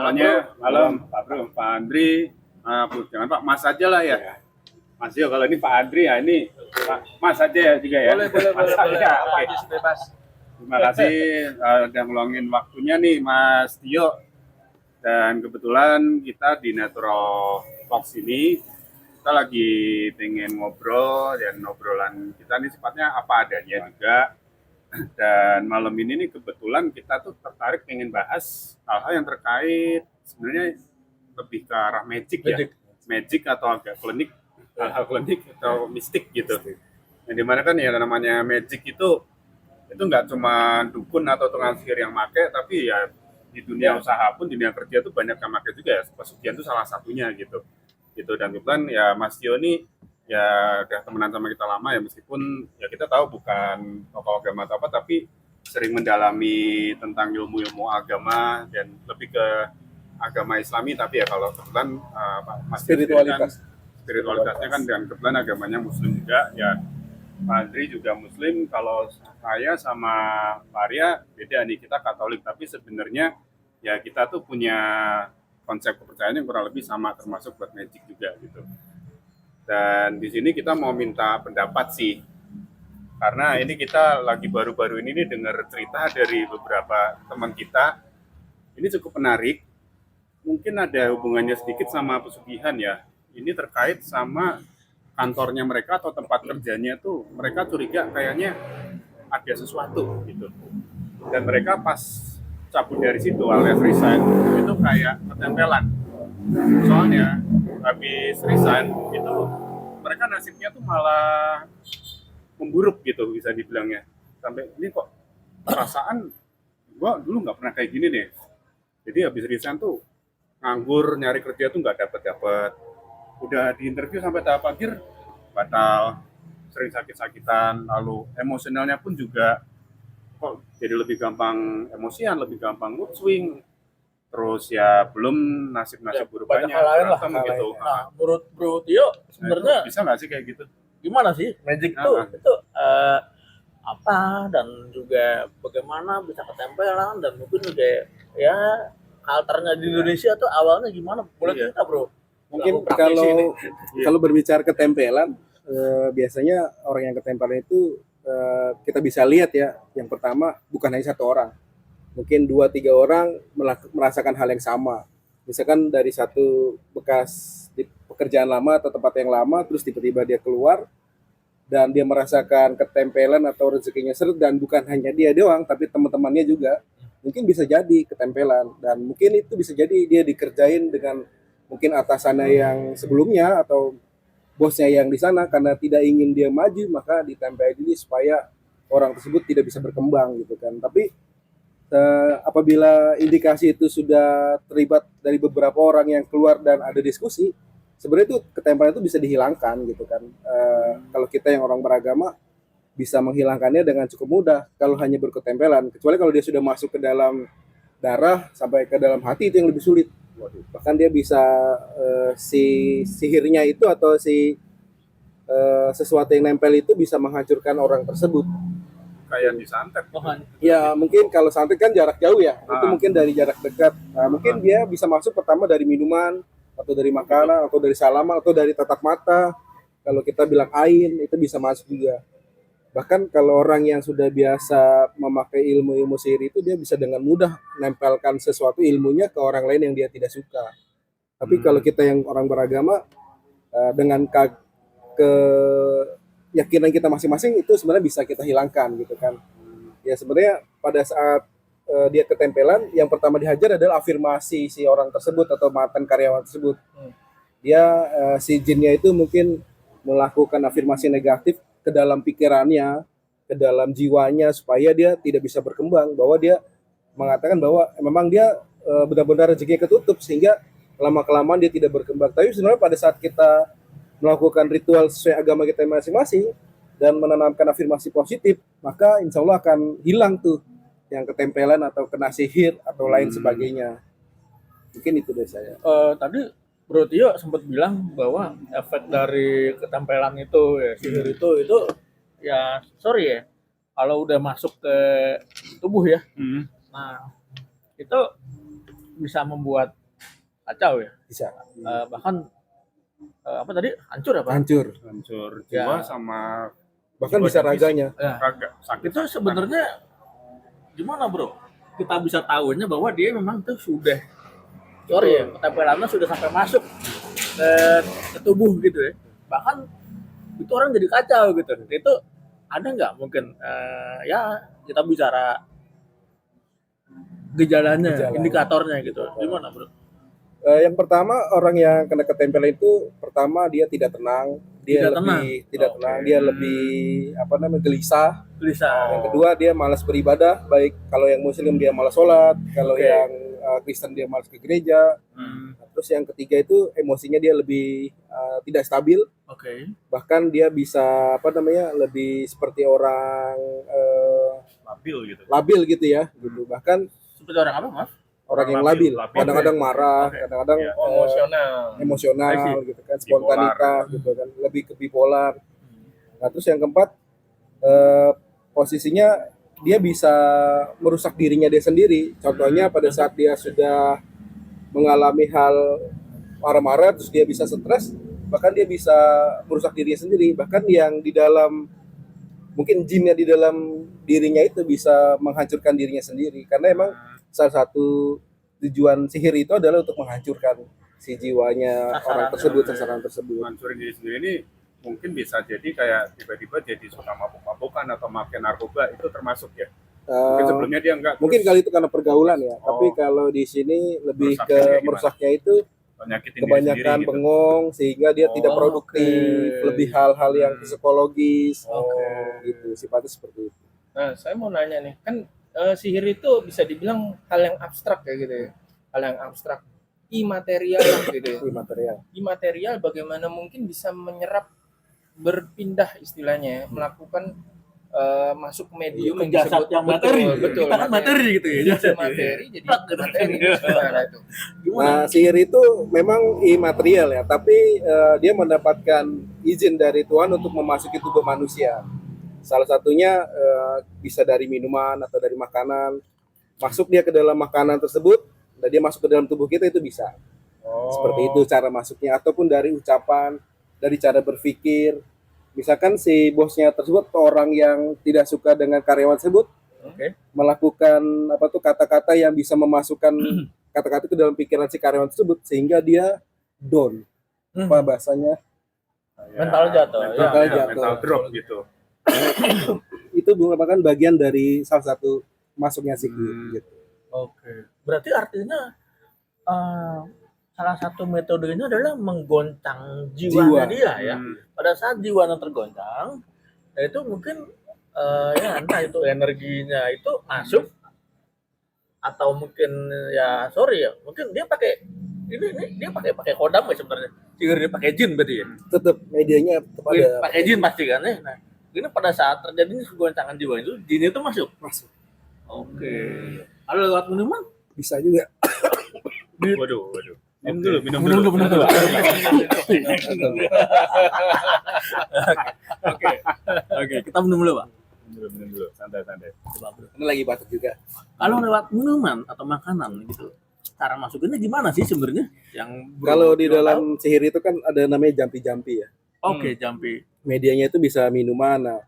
semuanya. Malam Pak Bro, Pak Andri, jangan Pak Mas aja lah ya. Mas Yo, kalau ini Pak Andri ya ini Pak Mas aja ya juga ya. Boleh. Oke. Bebas. Terima kasih udah ngeluangin waktunya nih Mas Tio. Dan kebetulan kita di Natural Talks ini kita lagi pengen ngobrol dan obrolan kita ini sifatnya apa adanya juga. Dan malam ini nih kebetulan kita tuh tertarik pengen bahas hal-hal yang terkait sebenarnya lebih ke arah magic ya, magic atau agak klinik, hal-hal klinik atau mistik gitu. Yang dimana kan ya namanya magic itu nggak cuma dukun atau tukang sihir yang make, tapi ya di dunia usaha pun, dunia kerja tuh banyak yang make juga ya. Pesugihan itu salah satunya gitu. Dan kebetulan ya Mas Tio ini ya udah temenan sama kita lama ya, meskipun ya kita tahu bukan tokoh agama atau apa, tapi sering mendalami tentang ilmu-ilmu agama dan lebih ke agama Islami. Tapi ya kalau kebetulan Mas spiritualitasnya kan, dan kebetulan agamanya Muslim juga ya. Pak Andri juga Muslim, kalau saya sama Pak Arya beda nih, kita Katolik, tapi sebenarnya ya kita tuh punya konsep kepercayaan yang kurang lebih sama, termasuk buat magic juga gitu. Dan di sini kita mau minta pendapat sih, karena ini kita lagi baru-baru ini nih dengar cerita dari beberapa teman kita. Ini cukup menarik, mungkin ada hubungannya sedikit sama pesugihan ya. Ini terkait sama kantornya mereka atau tempat kerjanya tuh, mereka curiga kayaknya ada sesuatu gitu. Dan mereka pas cabut dari situ alias resign, itu kayak ketempelan. Soalnya habis resign itu mereka nasibnya tuh malah memburuk gitu bisa dibilangnya. Sampai ini kok perasaan gua dulu nggak pernah kayak gini deh. Jadi habis resign tuh nganggur, nyari kerja tuh nggak dapet. Udah di interview sampai tahap akhir batal, sering sakit-sakitan, lalu emosionalnya pun juga kok jadi lebih gampang emosian, lebih gampang mood swing. Terus ya belum nasib-nasib buruk banyak gitu. Nah, menurut Bro Tio sebenarnya bisa nggak sih kayak gitu? Gimana sih magic itu apa, dan juga bagaimana bisa ketempelan, dan mungkin juga ya alternya di Indonesia tuh awalnya gimana? Boleh cerita Bro? Mungkin kalau berbicara ketempelan, biasanya orang yang ketempelan itu kita bisa lihat ya. Yang pertama bukan hanya satu orang, mungkin 2-3 orang merasakan hal yang sama. Misalkan dari satu bekas di pekerjaan lama atau tempat yang lama, terus tiba-tiba dia keluar dan dia merasakan ketempelan atau rezekinya seret, dan bukan hanya dia doang, tapi teman-temannya juga mungkin bisa jadi ketempelan. Dan mungkin itu bisa jadi dia dikerjain dengan mungkin atasannya yang sebelumnya atau bosnya yang di sana, karena tidak ingin dia maju maka ditempel dulu supaya orang tersebut tidak bisa berkembang gitu kan. Tapi apabila indikasi itu sudah terlibat dari beberapa orang yang keluar dan ada diskusi, sebenarnya itu ketempelan itu bisa dihilangkan gitu kan. Kalau kita yang orang beragama bisa menghilangkannya dengan cukup mudah kalau hanya berketempelan, kecuali kalau dia sudah masuk ke dalam darah sampai ke dalam hati, itu yang lebih sulit. Bahkan dia bisa si sihirnya itu atau sesuatu yang nempel itu bisa menghancurkan orang tersebut. Kayak disantet. Ya mungkin kalau santet kan jarak jauh ya, itu mungkin dari jarak dekat. Mungkin dia bisa masuk pertama dari minuman, atau dari makanan, atau dari salaman, atau dari tatap mata. Kalau kita bilang ain, itu bisa masuk juga. Bahkan kalau orang yang sudah biasa memakai ilmu-ilmu sihir itu, dia bisa dengan mudah menempelkan sesuatu ilmunya ke orang lain yang dia tidak suka. Tapi kalau kita yang orang beragama, dengan keyakinan kita masing-masing, itu sebenarnya bisa kita hilangkan gitu kan. Ya sebenarnya pada saat dia ketempelan, yang pertama dihajar adalah afirmasi si orang tersebut atau mantan karyawan tersebut. Dia si jinnya itu mungkin melakukan afirmasi negatif ke dalam pikirannya, ke dalam jiwanya, supaya dia tidak bisa berkembang, bahwa dia mengatakan bahwa memang dia benar-benar rezekinya ketutup, sehingga lama-kelamaan dia tidak berkembang. Tapi sebenarnya pada saat kita melakukan ritual sesuai agama kita masing-masing dan menanamkan afirmasi positif, maka insya Allah akan hilang tuh yang ketempelan atau kena sihir atau lain sebagainya. Mungkin itu dari saya. Tadi Bro Tio sempat bilang bahwa efek dari ketempelan itu ya, sihir itu ya sorry ya, kalau udah masuk ke tubuh ya. Nah, itu bisa membuat kacau ya. Bisa Bahkan apa tadi? Hancur apa? hancur, hancur Ya. jiwa sama bahkan jiwa bisa dan fisik. raganya. Ya. Raga, sakit. Itu sebenarnya gimana bro? Kita bisa tahunya bahwa dia memang tuh sudah ketempelannya sudah sampai masuk ke tubuh gitu ya. Bahkan itu orang jadi kacau gitu. Itu ada nggak mungkin ya kita bicara gejalanya, indikatornya gitu. Gimana bro? Yang pertama, orang yang kena ketempelan itu pertama dia tidak tenang, dia tidak tenang, dia lebih gelisah. Yang kedua dia malas beribadah, baik kalau yang muslim dia malas sholat, kalau yang Kristen dia malas ke gereja. Terus yang ketiga itu emosinya dia lebih tidak stabil. Bahkan dia bisa lebih seperti orang labil gitu ya, gitu. Bahkan seperti orang apa mas? Orang yang labil. Kadang-kadang marah, kadang-kadang emosional gitu kan, spontanitas gitu kan, lebih ke bipolar. Nah, terus yang keempat posisinya dia bisa merusak dirinya dia sendiri. Contohnya pada saat dia sudah mengalami hal marah-marah, terus dia bisa stres, bahkan dia bisa merusak dirinya sendiri. Bahkan yang di dalam, mungkin jinnya di dalam dirinya itu bisa menghancurkan dirinya sendiri. Karena emang salah satu tujuan sihir itu adalah untuk menghancurkan si jiwanya orang tersebut, sasaran tersebut. Menghancurin diri sendiri ini mungkin bisa jadi kayak tiba-tiba jadi suka mabuk-mabukan atau makan narkoba, itu termasuk ya? Mungkin sebelumnya dia enggak. Mungkin kali itu karena pergaulan ya, tapi kalau di sini lebih ke merusaknya itu kebanyakan bengong sehingga dia tidak produktif, lebih hal-hal yang psikologis, gitu, sifatnya seperti itu. Nah, saya mau nanya nih, kan sihir itu bisa dibilang hal yang abstrak ya gitu ya, hal yang abstrak, imaterial gitu ya. Imaterial bagaimana mungkin bisa menyerap, berpindah istilahnya, melakukan masuk medium yang jasad disebut yang materi. Betul. Kita kan materi gitu ya. Materi jadi materi. Gimana itu? Nah, sihir itu memang imaterial ya, tapi dia mendapatkan izin dari Tuhan untuk memasuki tubuh manusia. Salah satunya bisa dari minuman atau dari makanan. Masuk dia ke dalam makanan tersebut, dan dia masuk ke dalam tubuh kita, itu bisa. Seperti itu cara masuknya, ataupun dari ucapan, dari cara berpikir. Misalkan si bosnya tersebut orang yang tidak suka dengan karyawan tersebut, melakukan kata-kata yang bisa memasukkan kata-kata ke dalam pikiran si karyawan tersebut sehingga dia down. Bahasanya Mental jatuh. Mental drop gitu. Itu merupakan bagian dari salah satu masuknya sihir gitu. Berarti artinya salah satu metodenya adalah menggoncang jiwanya dia ya. Pada saat jiwanya tergoncang, ya itu mungkin ya entah itu energinya itu masuk atau mungkin ya mungkin dia pakai ini dia pakai kodam nggak sebenarnya? Sihir dia pakai jin berarti ya? Tetap medianya kepada pakai jin pasti kan ya. Nah, ini pada saat terjadi kegoncangan jiwa itu jin itu masuk. Kalau lewat minuman bisa juga. Waduh. Minum dulu. Oke, kita minum dulu, Pak. Minum dulu, santai. Ini lagi batuk juga. Kalau lewat minuman atau makanan gitu, cara masukinnya gimana sih sebenarnya? Kalau di dalam sihir itu kan ada namanya jampi-jampi ya. Jampi. Medianya itu bisa minuman. Nah,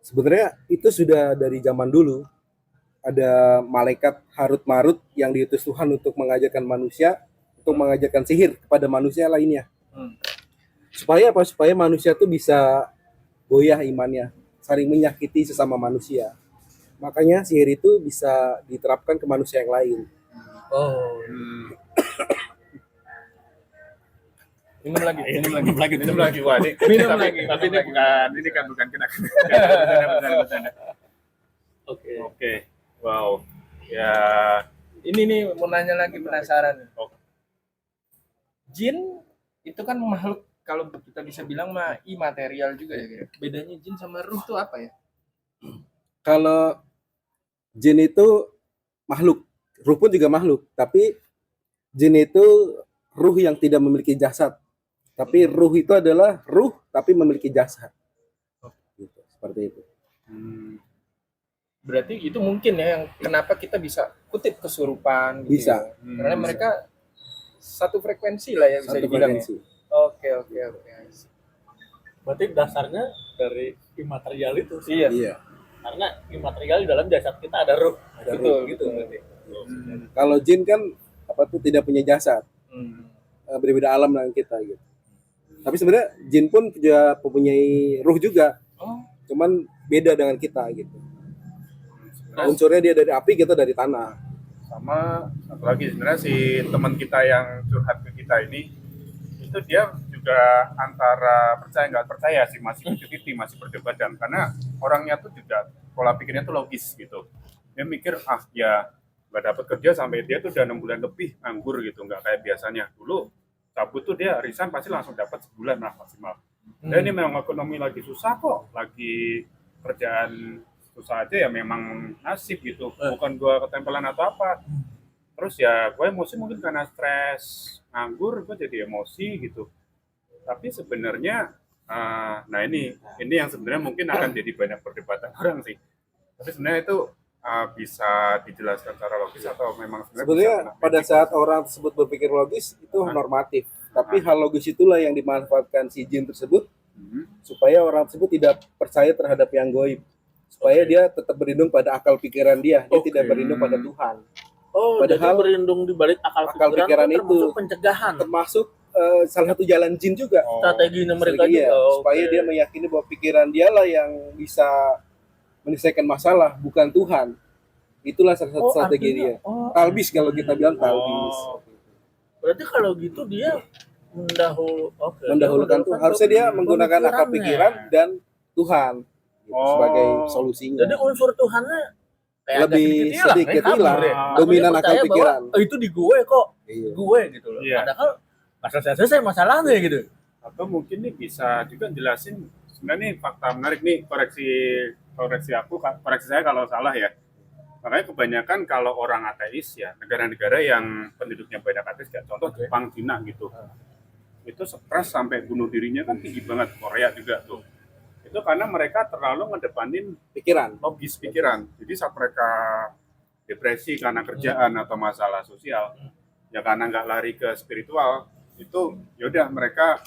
sebenarnya itu sudah dari zaman dulu. Ada malaikat Harut Marut yang diutus Tuhan untuk mengajarkan manusia, untuk mengajarkan sihir kepada manusia lainnya. Supaya apa? Supaya manusia itu bisa goyah imannya, saling menyakiti sesama manusia. Makanya sihir itu bisa diterapkan ke manusia yang lain. Minum lagi. Wah, Minum lagi. Tapi ini bukan kena. Bercanda. Oke. Wow. Ya. Ini nih mau nanya lagi, penasaran. Jin itu kan makhluk, kalau kita bisa bilang mah imaterial juga ya. Bedanya jin sama ruh tuh apa ya? Kalau jin itu makhluk, ruh pun juga makhluk, tapi jin itu ruh yang tidak memiliki jasad. Tapi ruh itu adalah ruh tapi memiliki jasad. Gitu, seperti itu. Berarti itu mungkin ya yang kenapa kita bisa kutip kesurupan gitu. Bisa. Ya. Karena mereka satu frekuensi lah ya bisa Satu dibilang frekuensi. ya. Oke. Berarti dasarnya dari imaterial itu sih. Iya. Iya. Karena imaterial di dalam jasad kita ada ruh. Ada Betul, ruh. Gitu berarti. Kalau jin kan tidak punya jasad, Hmm. berbeda alam dengan kita gitu. Tapi sebenarnya jin pun juga mempunyai ruh juga, Oh, cuman beda dengan kita gitu. Sebenarnya Unsurnya dia dari api, kita dari tanah. sama satu lagi sebenarnya si teman kita yang curhat ke kita ini itu dia juga antara percaya nggak percaya sih, masih 50-50, masih perdebatan karena orangnya tuh juga pola pikirnya tuh logis gitu. Dia mikir ya nggak dapat kerja sampai dia tuh udah 6 bulan lebih nganggur gitu, nggak kayak biasanya. Dulu cabut tuh dia resign pasti langsung dapat sebulan lah maksimal. Dan ini memang ekonomi lagi susah kok, lagi kerjaan susah aja ya, memang nasib gitu, bukan gua ketempelan atau apa. Terus ya gue emosi mungkin karena stres nganggur, gue jadi emosi gitu. Tapi sebenarnya nah ini yang sebenarnya mungkin akan jadi banyak perdebatan orang sih. Tapi sebenarnya itu bisa dijelaskan secara logis atau memang Sebenarnya pada saat orang tersebut berpikir logis itu normatif, tapi hal logis itulah yang dimanfaatkan si jin tersebut supaya orang tersebut tidak percaya terhadap yang goib, supaya dia tetap berlindung pada akal pikiran dia tidak berlindung pada Tuhan. Oh, Padahal jadi berlindung di balik akal pikiran itu termasuk pencegahan. Termasuk salah satu jalan jin juga. Strateginya mereka Iya, juga. supaya dia meyakini bahwa pikiran dialah yang bisa menyelesaikan masalah, bukan Tuhan. Itulah salah satu strategi dia. Talbis kalau kita bilang talbis. Berarti kalau gitu dia Mendahulukan Tuhan. Harusnya dia menggunakan akal pikiran dan Tuhan gitu, sebagai solusinya. Jadi unsur Tuhannya kayak Lebih sedikit hilang. Dominan akal pikiran. Itu di gue kok, Iya. gue gitu loh. Iya. Padahal nggak selesai masalahnya gitu. Atau mungkin nih bisa juga jelasin sebenarnya nih fakta menarik nih, koreksi saya kalau salah ya. Makanya kebanyakan kalau orang ateis ya, negara-negara yang penduduknya banyak ateis, kayak contoh Jepang, Cina gitu, itu stres sampai bunuh dirinya kan tinggi banget. Korea juga tuh, itu karena mereka terlalu ngedepanin Pikiran. logis pikiran. Jadi saat mereka depresi karena kerjaan atau masalah sosial, ya karena nggak lari ke spiritual, itu yaudah mereka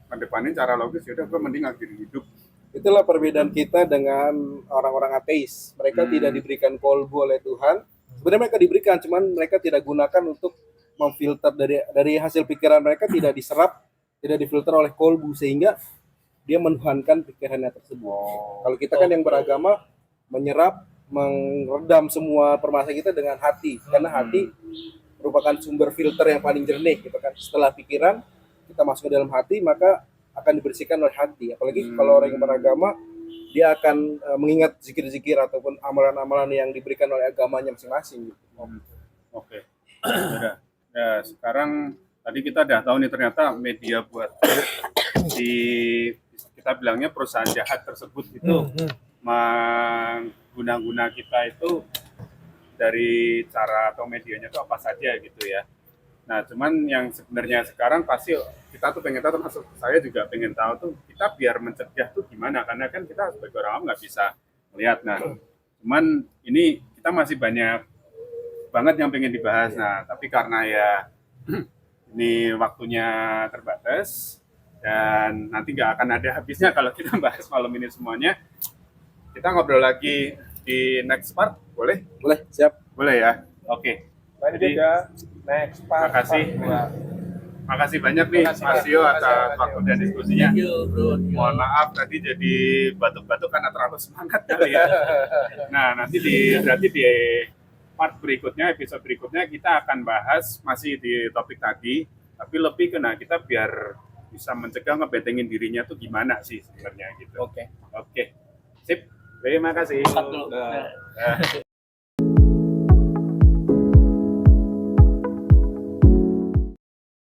ngedepanin cara logis, yaudah gue mending akhiri hidup. Itulah perbedaan kita dengan orang-orang ateis. Mereka tidak diberikan kolbu oleh Tuhan. Sebenarnya mereka diberikan, cuman mereka tidak gunakan untuk memfilter dari hasil pikiran mereka, tidak diserap, tidak difilter oleh kolbu, sehingga dia menuhankan pikirannya tersebut. Kalau kita kan yang beragama menyerap, meredam semua permasalahan kita dengan hati, karena hati merupakan sumber filter yang paling jernih gitu kan. Setelah pikiran kita masuk ke dalam hati, maka akan dibersihkan oleh hati. Apalagi kalau orang yang beragama, dia akan mengingat zikir-zikir ataupun amalan-amalan yang diberikan oleh agamanya masing-masing gitu. Oke. Udah. Nah, sekarang tadi kita udah tahu nih ternyata media buat kita bilangnya perusahaan jahat tersebut itu mengguna-guna kita itu dari cara atau medianya itu apa saja gitu ya. Nah, cuman yang sebenarnya sekarang pasti kita tuh pengen tahu, termasuk saya juga pengen tahu tuh, kita biar mencegah tuh gimana, karena kan kita sebagai orang awam nggak bisa melihat. Nah, cuman ini kita masih banyak banget yang pengen dibahas. Nah, tapi karena ya ini waktunya terbatas dan nanti nggak akan ada habisnya kalau kita bahas malam ini semuanya. Kita ngobrol lagi di next part, boleh? Boleh, siap. Boleh ya? Oke. Lanjut ya. Next part. Makasih. part 2. Makasih banyak nih Makasih, Mas Yo Mas. atas waktu dan diskusinya. Thank you, bro. Mohon maaf tadi jadi batuk-batuk karena terlalu semangat kali ya. Nah, nanti berarti di part berikutnya, episode berikutnya kita akan bahas masih di topik tadi, tapi lebih kena kita biar bisa mencegah ngebentengin dirinya tuh gimana sih sebenarnya gitu. Oke. Oke. Sip. Terima kasih. Cut dulu. Dah.